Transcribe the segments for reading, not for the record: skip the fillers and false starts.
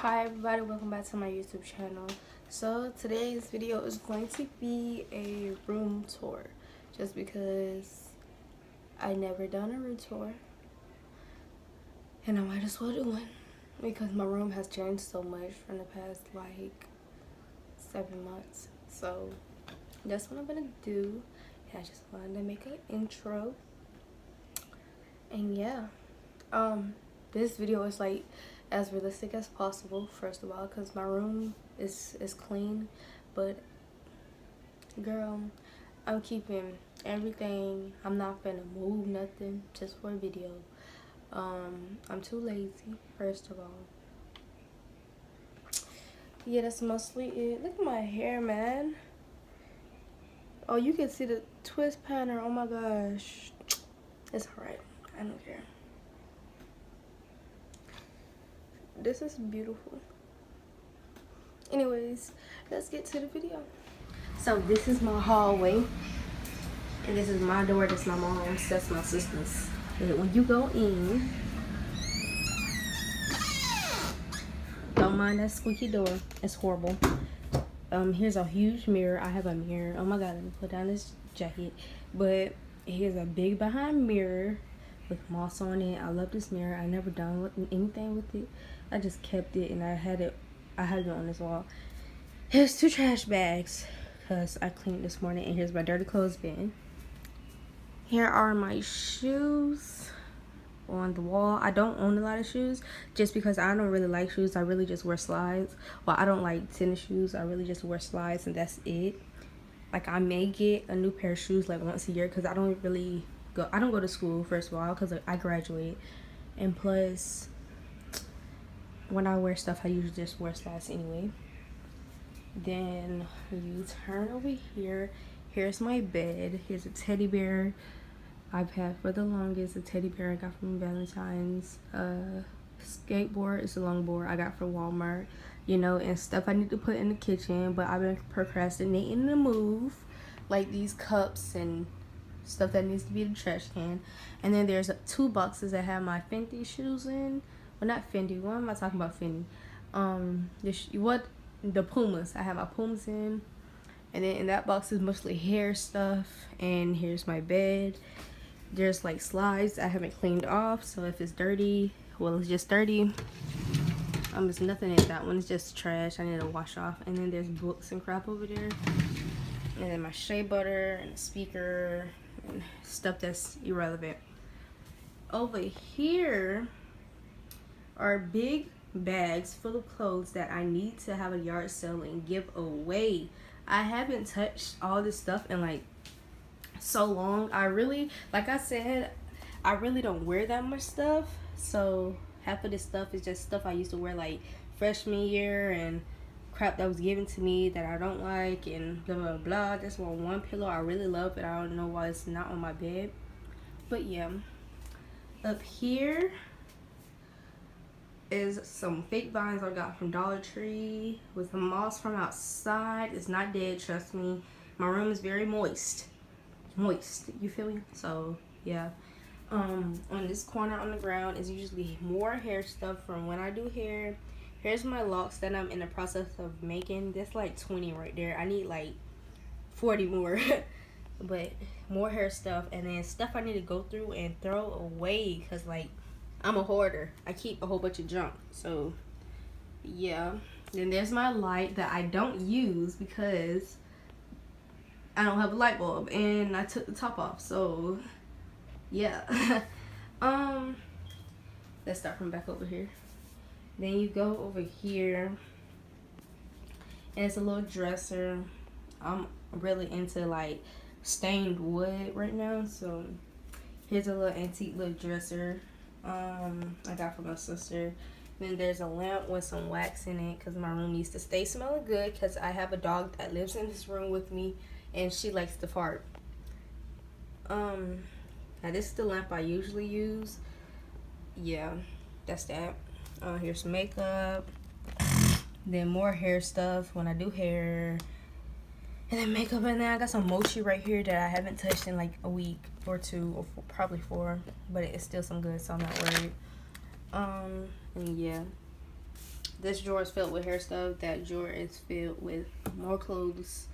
Hi everybody, welcome back to my YouTube channel. So today's video is going to be a room tour, just because I never done a room tour and I might as well do one because my room has changed so much from the past like 7 months. So that's what I'm gonna do. And I just wanted to make an intro, and yeah, this video is like as realistic as possible, first of all, because my room is clean, but girl, I'm keeping everything. I'm not gonna move nothing just for a video. I'm too lazy, first of all. Yeah, that's mostly it. Look at my hair, man. Oh, you can see the twist pattern. Oh my gosh, it's alright, I don't care. This is beautiful. Anyways, let's get to the video. So this is my hallway, and this is my door. That's my mom's. That's my sister's. And when you go in, don't mind that squeaky door. It's horrible. Here's a huge mirror. I have a mirror. Oh my god, let me put down this jacket. But here's a big behind mirror with moss on it. I love this mirror. I never done anything with it. I just kept it, and I had it on this wall. Here's 2 trash bags because I cleaned this morning, and here's my dirty clothes bin. Here are my shoes on the wall. I don't own a lot of shoes just because I don't really like shoes. I really just wear slides. Well, I don't like tennis shoes. I really just wear slides, and that's it. Like, I may get a new pair of shoes like once a year because I don't go to school, first of all, because I graduate, and plus when I wear stuff I usually just wear slides anyway. Then you turn over here. Here's my bed. Here's a teddy bear I've had for the longest. A teddy bear I got from Valentine's. Skateboard is a longboard I got from Walmart. You know, and stuff I need to put in the kitchen, but I've been procrastinating to move, like these cups and stuff that needs to be in the trash can. And then there's 2 boxes that have my Fendi shoes in. Well, not Fendi. Why am I talking about Fendi? The Pumas. I have my Pumas in. And then in that box is mostly hair stuff. And here's my bed. There's like slides I haven't cleaned off. So if it's dirty, well, it's just dirty. There's nothing in that one. It's just trash I need to wash off. And then there's books and crap over there. And then my shea butter and a speaker and stuff that's irrelevant. Over here are big bags full of clothes that I need to have a yard sale and give away. I haven't touched all this stuff in like so long. Like I said, I really don't wear that much stuff. So half of this stuff is just stuff I used to wear like freshman year and crap that was given to me that I don't like and blah blah blah. That's one pillow I really love, but I don't know why it's not on my bed. But yeah, up here is some fake vines I got from Dollar Tree with some moss from outside. It's not dead, trust me. My room is very moist, you feel me? So yeah, on this corner on the ground is usually more hair stuff from when I do hair. Here's my locks that I'm in the process of making. That's like 20 right there. I need like 40 more. But more hair stuff, and then stuff I need to go through and throw away because like I'm a hoarder. I keep a whole bunch of junk. So yeah. Then there's my light that I don't use because I don't have a light bulb and I took the top off. So yeah. Let's start from back over here. Then you go over here and it's a little dresser. I'm really into like stained wood right now, so here's a little antique little dresser I got from my sister. Then there's a lamp with some wax in it because my room needs to stay smelling good because I have a dog that lives in this room with me and she likes to fart. Now this is the lamp I usually use. Yeah, that's that. Here's some makeup, then more hair stuff when I do hair, and then makeup. And then I got some mochi right here that I haven't touched in like a week or 2 or probably 4, but it's still some good, so I'm not worried. And yeah, This drawer is filled with hair stuff. That drawer is filled with more clothes.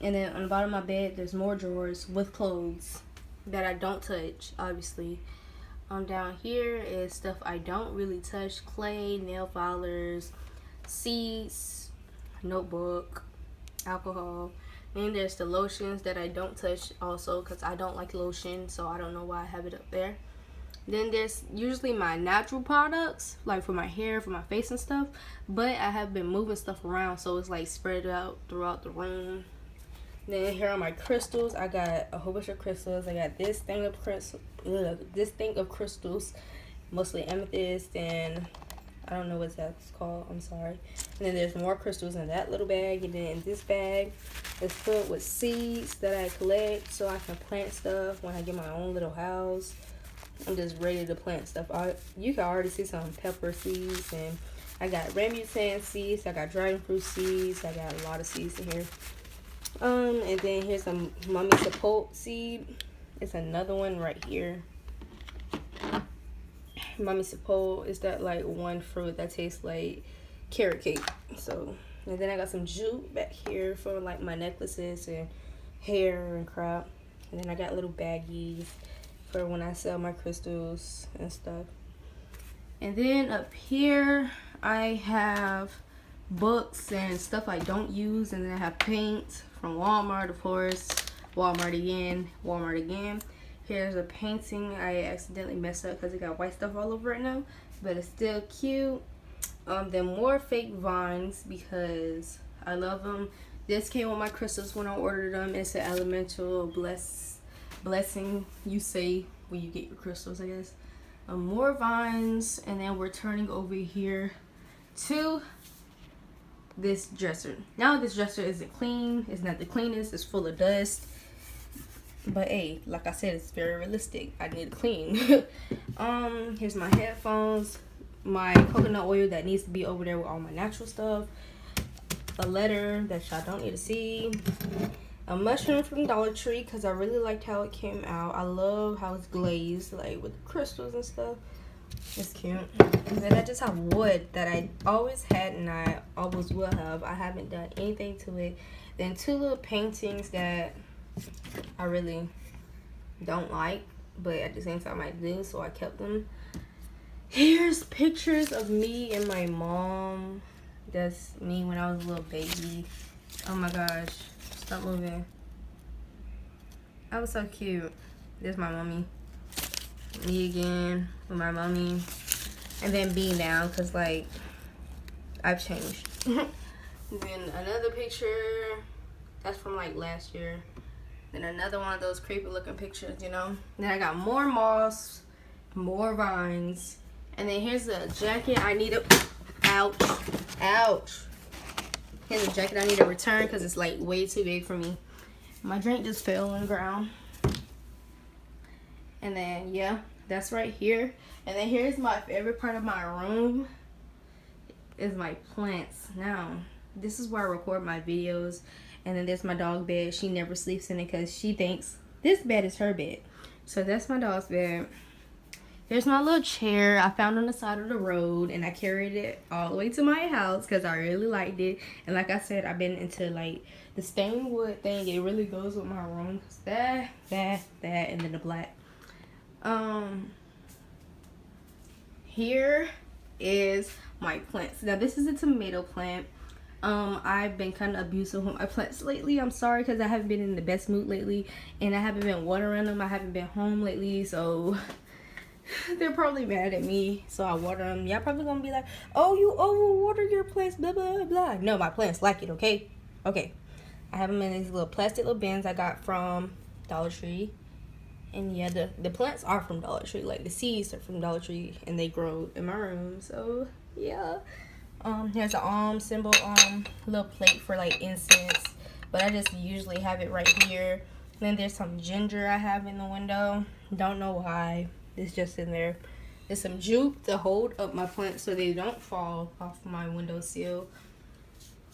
And then on the bottom of my bed, there's more drawers with clothes that I don't touch, obviously. Down here is stuff I don't really touch. Clay, nail filers, seeds, notebook, alcohol. Then there's the lotions that I don't touch also because I don't like lotion, so I don't know why I have it up there. Then there's usually my natural products, like for my hair, for my face and stuff. But I have been moving stuff around, so it's like spread out throughout the room. Then here are my crystals. I got a whole bunch of crystals. I got this thing of crystals, mostly amethyst, and I don't know what that's called. I'm sorry. And then there's more crystals in that little bag, and then in this bag is filled with seeds that I collect so I can plant stuff when I get my own little house. I'm just ready to plant stuff. You can already see some pepper seeds, and I got rambutan seeds. I got dragon fruit seeds. I got a lot of seeds in here. And then here's a mummy support seed. It's another one right here. Mummy support is that like one fruit that tastes like carrot cake. So, and then I got some jute back here for like my necklaces and hair and crap. And then I got little baggies for when I sell my crystals and stuff. And then up here I have books and stuff I don't use, and then I have paint from Walmart, of course. Walmart again. Here's a painting I accidentally messed up because it got white stuff all over it now, but it's still cute. Then more fake vines because I love them. This came with my crystals when I ordered them. It's an elemental blessing you say when you get your crystals, I guess. More vines, and then we're turning over here to this dresser. Now this dresser isn't clean. It's not the cleanest. It's full of dust. But hey, like I said, it's very realistic. I need to clean. Here's my headphones, my coconut oil that needs to be over there with all my natural stuff, a letter that y'all don't need to see, a mushroom from Dollar Tree because I really liked how it came out. I love how it's glazed, like with crystals and stuff. It's cute. And then I just have wood that I always had and I always will have. I haven't done anything to it. Then two little paintings that I really don't like, but at the same time I do, so I kept them. Here's pictures of me and my mom. That's me when I was a little baby. Oh my gosh, stop moving. I was so cute. There's my mommy. Me again with my mommy. And then B now, because like I've changed. Then another picture that's from like last year. Then another one of those creepy looking pictures, you know. Then I got more moss, more vines, and then here's a jacket I need to ouch. Here's a jacket I need to return because it's like way too big for me. My drink just fell on the ground. And then yeah, that's right here. And then here's my favorite part of my room is my plants. Now this is where I record my videos. And then there's my dog bed. She never sleeps in it because she thinks this bed is her bed. So that's my dog's bed. There's my little chair I found on the side of the road, and I carried it all the way to my house because I really liked it. And like I said, I've been into like the stained wood thing. It really goes with my room. That, and then the black. Here is my plants. Now this is a tomato plant. I've been kind of abusive with my plants lately. I'm sorry because I haven't been in the best mood lately, and I haven't been watering them. I haven't been home lately, so they're probably mad at me. So I water them. Y'all probably gonna be like, "Oh, you overwater your plants, blah blah blah." No, my plants like it. Okay. I have them in these little plastic little bins I got from Dollar Tree, and yeah, the plants are from Dollar Tree. Like the seeds are from Dollar Tree, and they grow in my room. So yeah. Here's an symbol, little plate for like incense, but I just usually have it right here. Then there's some ginger I have in the window. Don't know why. It's just in there. There's some jute to hold up my plants so they don't fall off my windowsill.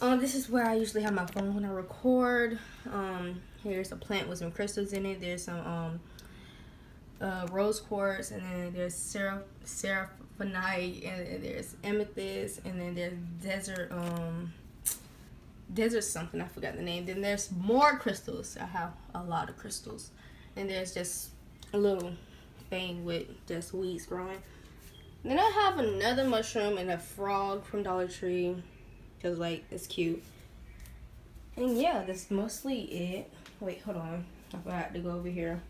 This is where I usually have my phone when I record. Here's a plant with some crystals in it. There's some rose quartz, and then there's for night, and there's amethyst, and then there's desert something, I forgot the name. Then there's more crystals. I have a lot of crystals. And there's just a little thing with just weeds growing. Then I have another mushroom and a frog from Dollar Tree, because like it's cute. And yeah, that's mostly it. Wait, hold on, I forgot to go over here.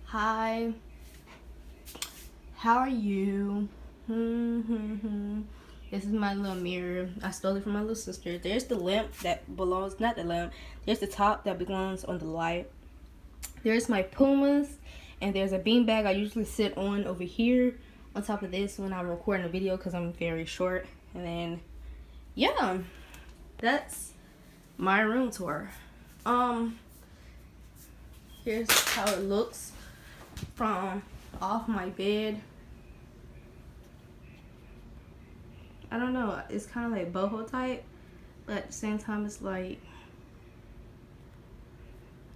Hi, how are you? This is my little mirror. I stole it from my little sister. There's the lamp that belongs, not the lamp. There's the top that belongs on the light. There's my Pumas, and there's a beanbag I usually sit on over here on top of this when I'm recording a video because I'm very short. And then, yeah, that's my room tour. Here's how it looks from off my bed. I don't know, it's kind of like boho type, but at the same time it's like,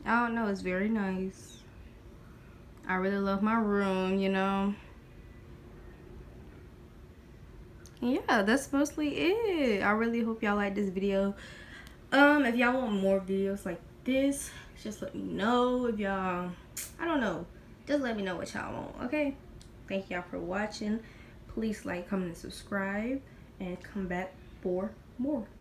I don't know, it's very nice. I really love my room, you know. Yeah, that's mostly it. I really hope y'all like this video. If y'all want more videos like this, just let me know. If y'all, I don't know, just let me know what y'all want, okay? Thank y'all for watching. Please like, comment, and subscribe, and come back for more.